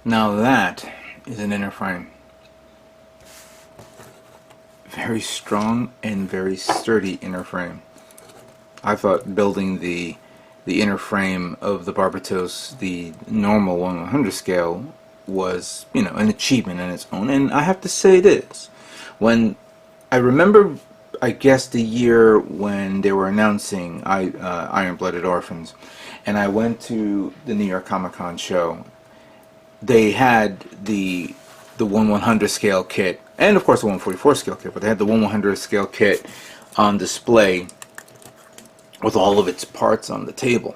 Now that is an inner frame. Very strong and very sturdy inner frame. I thought building the inner frame of the Barbatos, the normal 1/100 scale, was, you know, an achievement in its own, and I have to say it is. When I remember, I guess the year when they were announcing Iron-Blooded Orphans, and I went to the New York Comic Con show. They had the 1/100 scale kit, and of course the 1/44 scale kit, but they had the 1/100 scale kit on display with all of its parts on the table.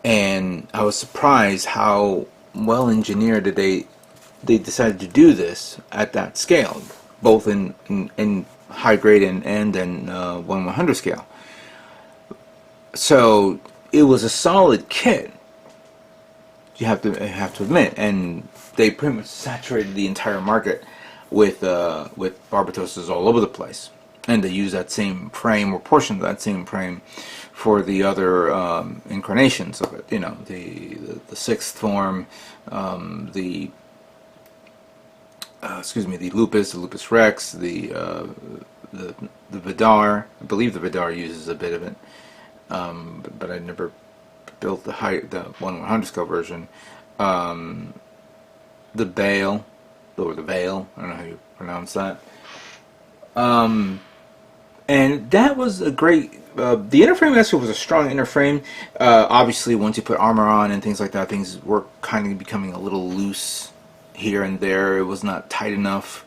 And I was surprised how well engineered that they decided to do this at that scale, both in high grade and in 1/100 scale. So it was a solid kit, you have to admit, and they pretty much saturated the entire market with Barbatoses all over the place, and they use that same frame or portion of that same frame for the other incarnations of it. You know, the sixth form, the the Lupus Rex, the Vidar. I believe the Vidar uses a bit of it, but I never built the 1/100 scale version. The Veil, or the Veil, I don't know how you pronounce that. And that was a great. The inner frame actually was a strong inner frame. Obviously, once you put armor on and things like that, things were kind of becoming a little loose here and there. It was not tight enough.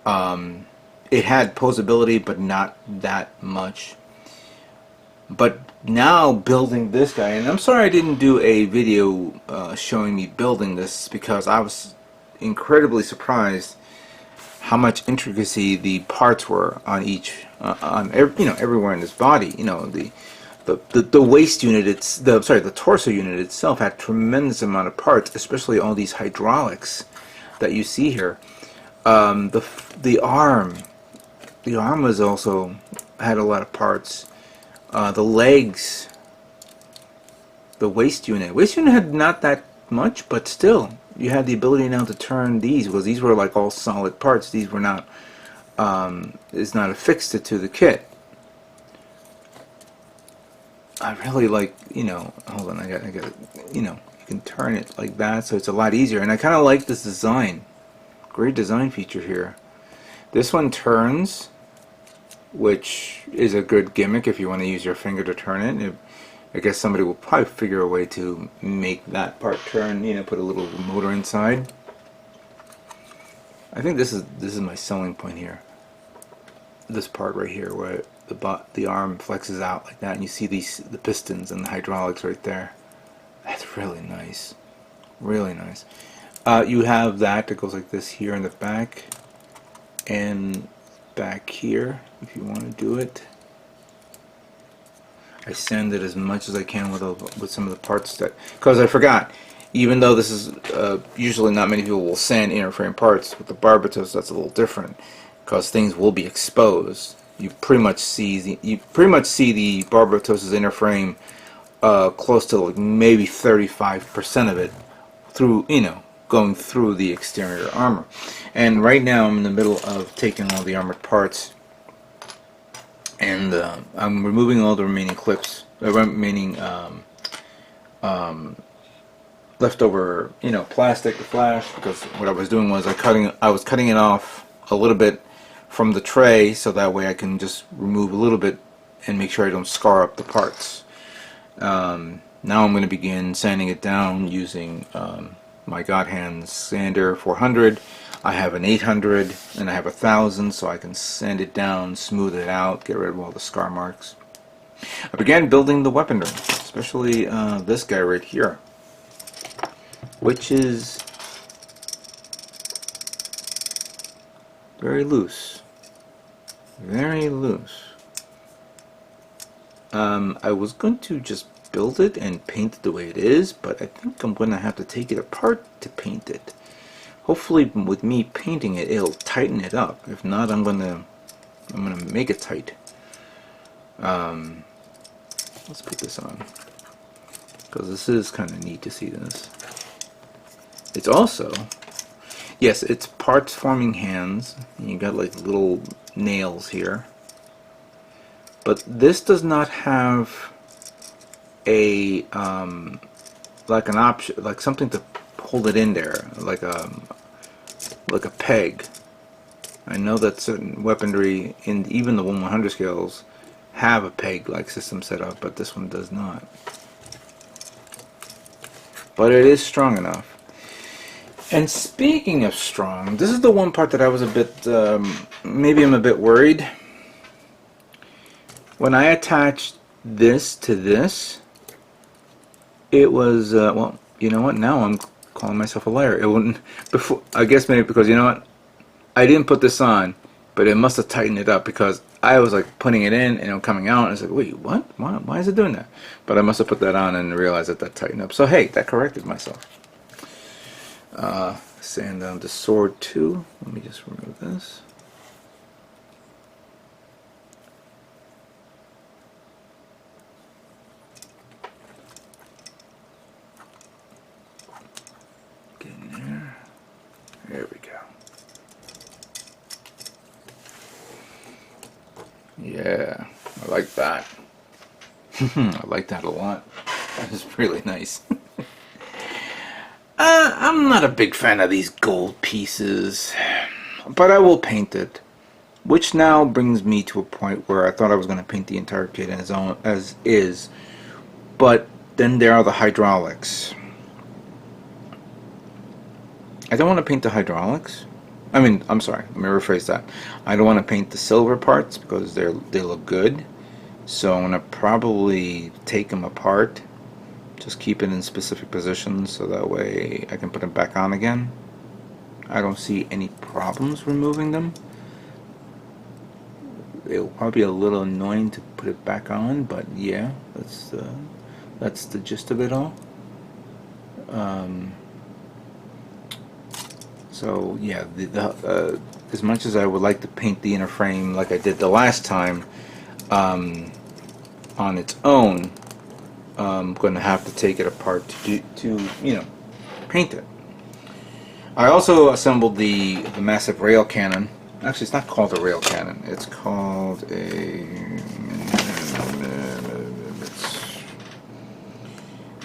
It had posability, but not that much. But now building this guy, and I'm sorry I didn't do a video showing me building this, because I was incredibly surprised how much intricacy the parts were on each, everywhere in this body. You know, the waist unit, the torso unit itself had tremendous amount of parts, especially all these hydraulics that you see here. The arm was also had a lot of parts. The legs, the waist unit had not that much, but still, you had the ability now to turn these, because these were like all solid parts. These were not, is not affixed to the kit. I really like, hold on, I got, you can turn it like that, so it's a lot easier. And I kind of like this design. Great design feature here. This one turns, which is a good gimmick if you want to use your finger to turn it. I guess somebody will probably figure a way to make that part turn, put a little motor inside. I think this is my selling point here. This part right here, where the arm flexes out like that, and you see the pistons and the hydraulics right there. That's really nice, really nice. You have that goes like this here in the back, and back here if you want to do it. I sand it as much as I can with some of the parts that, because I forgot, even though this is usually not many people will sand inner frame parts, with the Barbatos that's a little different, because things will be exposed. You pretty much see the Barbatos' inner frame close to like maybe 35% of it through, going through the exterior armor. And right now I'm in the middle of taking all the armored parts, and I'm removing all the remaining clips, the remaining leftover, plastic, the flash, because what I was doing was I was cutting it off a little bit from the tray, so that way I can just remove a little bit and make sure I don't scar up the parts. Now I'm going to begin sanding it down using my God Hand sander 400. I have an 800 and I have 1000, so I can sand it down, smooth it out, get rid of all the scar marks. I began building the weaponry, especially this guy right here, which is very loose. Very loose. I was going to just build it and paint it the way it is, but I think I'm going to have to take it apart to paint it. Hopefully with me painting it, it'll tighten it up. If not, I'm gonna make it tight. Let's put this on, because this is kind of neat to see this. It's also, yes, it's parts forming hands. And you got like little nails here. But this does not have a like an option, like something to hold it in there, like a peg. I know that certain weaponry in even the 1/100 scales have a peg-like system set up, but this one does not. But it is strong enough. And speaking of strong, this is the one part that I was a bit, maybe I'm a bit worried. When I attached this to this, it was, well, you know what, now I'm calling myself a liar. It wouldn't, before, I guess maybe because, you know what, I didn't put this on, but it must have tightened it up because I was like putting it in and it was coming out, and it's like, wait, what? Why is it doing that? But I must have put that on and realized that tightened up. So hey, that corrected myself. Sand down the sword too. Let me just remove this. Get in there. There we go. Yeah, I like that. I like that a lot. It's really nice. I'm not a big fan of these gold pieces, but I will paint it. Which now brings me to a point where I thought I was going to paint the entire kit as is, but then there are the hydraulics. I don't want to paint the hydraulics. I mean, I'm sorry, let me rephrase that. I don't want to paint the silver parts because they look good. So I'm going to probably take them apart. Just keep it in specific positions so that way I can put them back on again. I don't see any problems removing them. It'll probably be a little annoying to put it back on, but yeah, that's the gist of it all. So yeah, as much as I would like to paint the inner frame like I did the last time on its own, I'm going to have to take it apart to you know, paint it. I also assembled the massive rail cannon. Actually, it's not called a rail cannon. It's called a...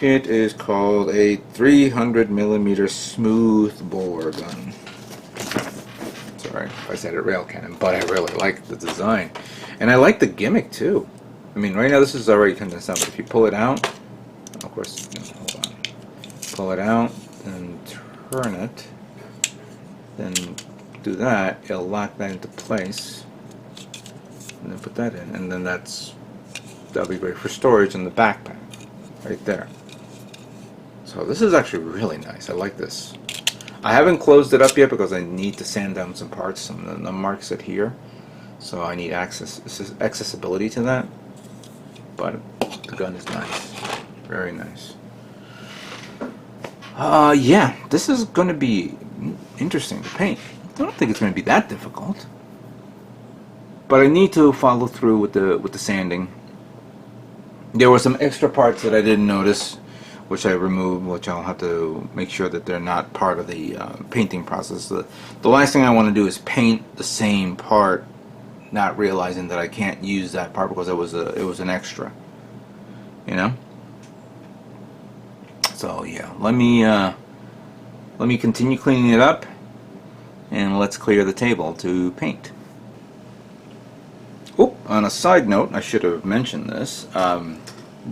It is called a 300mm smooth bore gun. Sorry if I said a rail cannon, but I really like the design. And I like the gimmick too. I mean, right now this is already condensed down, but if you pull it out, of course, hold on. Pull it out and turn it, then do that, it'll lock that into place, and then put that in, and then that'll be great for storage in the backpack, right there. So this is actually really nice. I like this. I haven't closed it up yet because I need to sand down some parts. Some of the marks it here, so I need accessibility to that. But the gun is nice, very nice. Yeah, this is going to be interesting to paint. I don't think it's going to be that difficult, but I need to follow through with the sanding. There were some extra parts that I didn't notice, which I removed, which I'll have to make sure that they're not part of the painting process. The last thing I want to do is paint the same part, not realizing that I can't use that part because it was an extra, you know. So yeah, let me continue cleaning it up, and let's clear the table to paint. Oh, on a side note, I should have mentioned this.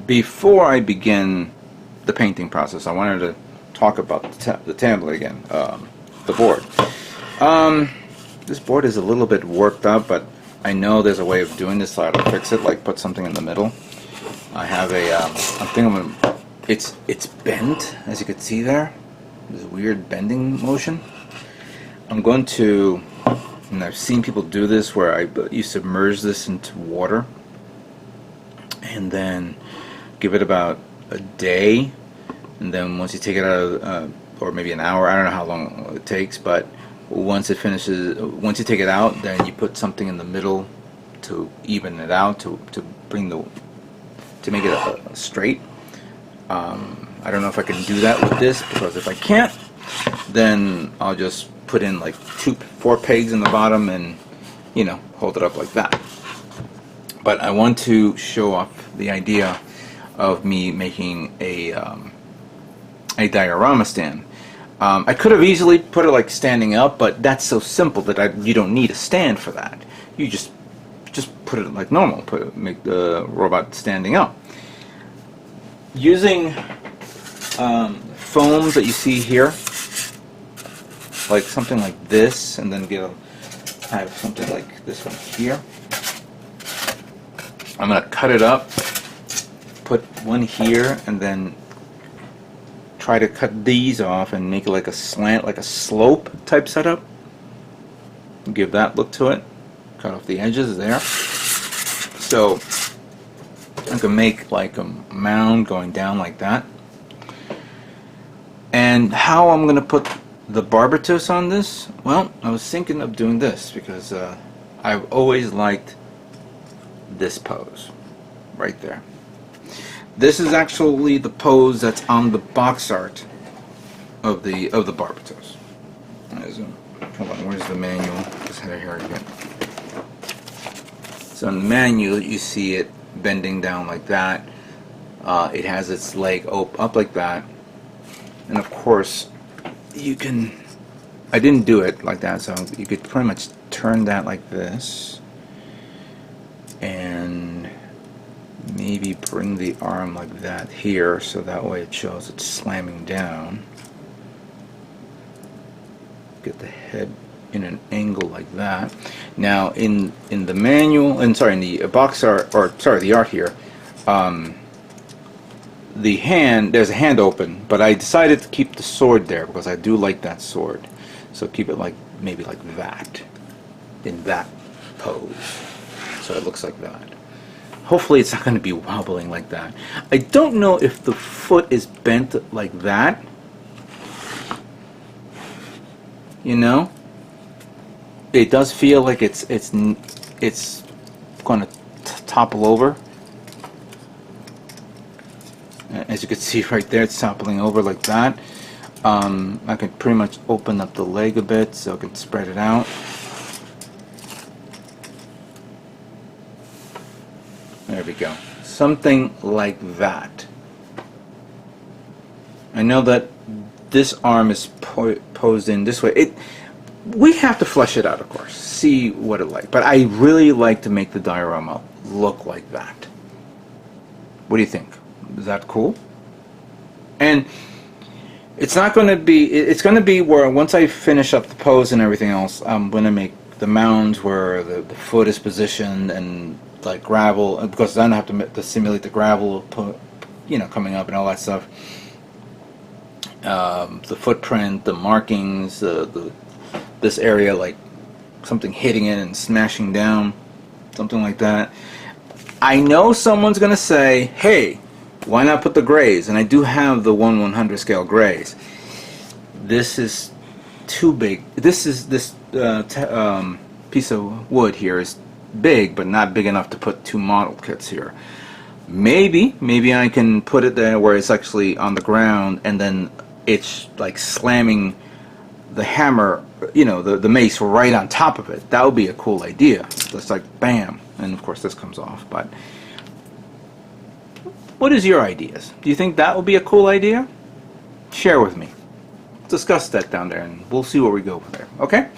Before I begin the painting process, I wanted to talk about the tablet again, the board. This board is a little bit warped up, but I know there's a way of doing this, so I'll fix it, like put something in the middle. I have I'm thinking it's bent, as you can see there. There's a weird bending motion. I'm going to, and I've seen people do this, where you submerge this into water and then give it about a day, and then once you take it out of, or maybe an hour, I don't know how long it takes, but once it finishes, once you take it out, then you put something in the middle to even it out, to make it straight. I don't know if I can do that with this, because if I can't, then I'll just put in like 4 pegs in the bottom and, you know, hold it up like that. But I want to show off the idea of me making a diorama stand. I could have easily put it like standing up, but that's so simple that you don't need a stand for that. You just put it like normal. Make the robot standing up. Using foams that you see here, like something like this, and then have something like this one here. I'm gonna cut it up, put one here, and then try to cut these off and make it like a slant, like a slope type setup. Give that look to it. Cut off the edges there. So I can make like a mound going down like that. And how I'm gonna put the Barbatos on this? Well, I was thinking of doing this because I've always liked this pose right there. This is actually the pose that's on the box art of the Barbatos. Hold on, where's the manual? Let's head here again. So in the manual, you see it bending down like that. It has its leg up like that, and of course, you can. I didn't do it like that, so you could pretty much turn that like this, and maybe bring the arm like that here, so that way it shows it's slamming down. Get the head in an angle like that. Now in the manual, and sorry, in the box art, or sorry, the art here, the hand, there's a hand open, but I decided to keep the sword there because I do like that sword. So keep it like, maybe like that, in that pose. So it looks like that. Hopefully it's not going to be wobbling like that. I don't know if the foot is bent like that. You know? It does feel like it's going to topple over. As you can see right there, it's toppling over like that. I can pretty much open up the leg a bit so I can spread it out. There we go. Something like that. I know that this arm is posed in this way. We have to flesh it out, of course. See what it like. But I really like to make the diorama look like that. What do you think? Is that cool? And it's not going to be, it's going to be where once I finish up the pose and everything else, I'm going to make the mounds where the foot is positioned and like gravel, because then I have to simulate the gravel, you know, coming up and all that stuff. The footprint, the markings, this area like something hitting it and smashing down, something like that. I know someone's going to say, hey, why not put the grays? And I do have the 1/100 scale grays. This is too big. This piece of wood here is big, but not big enough to put 2 model kits here. Maybe I can put it there where it's actually on the ground, and then it's like slamming the hammer, you know, the mace right on top of it. That would be a cool idea. Just like bam, and of course this comes off. But what is your ideas? Do you think that would be a cool idea? Share with me. Discuss that down there, and we'll see where we go from there. Okay?